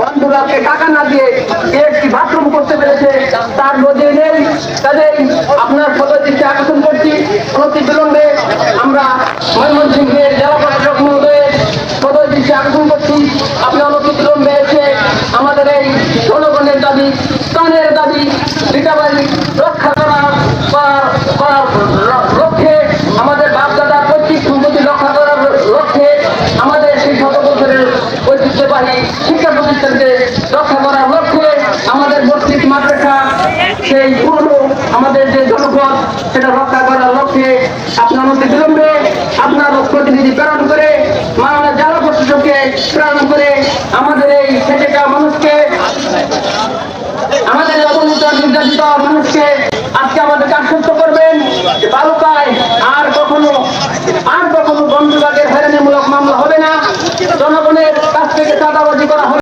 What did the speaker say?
বন্ধুরাকে টাকা না দিয়ে একটি বাথরুম করতে পেরেছে, তার নদী নেই। কাজেই আপনার পদদৃষ্টি আকর্ষণ করছি, অনতি বিলম্বে আমরা ময়মনসিংহের জেলা প্রশাসক মহোদয়ের পদদৃষ্টি আকর্ষণ করছি, আপনি অনতি বিলম্বে এসে আমাদের এই জনগণের দাবি, প্রাণের দাবি, রিটাবাড়ি রক্ষা করার লক্ষ্যে, আমাদের বাপদাদার পৈতৃক সম্পত্তি রক্ষা করার লক্ষ্যে, আমাদের সেই শত বছরের ঐতিহ্যবাহী শিক্ষা প্রতিষ্ঠানকে রক্ষা করার লক্ষ্যে, আমাদের মসজিদ মাদ্রাসা সেই পুরনো আমাদের যে জনপদ সেটা রক্ষা করার লক্ষ্যে আপনার মধ্যে বিলম্বে আপনার প্রতিনিধি প্রেরণ করে, মাননীয় জেলা প্রশাসককে প্রেরণ করে আমাদের এই সেটা মানুষকে, আমাদের অবনীত নির্যাতিত মানুষকে আজকে আমাদেরকে আশ্বস্ত করবেন যে বালুকায় আর কখনো বন্ধুবাগের হয়রানিমূলক মামলা হবে না, জনগণের কাছ থেকে চাঁদাবাজি করা হবে।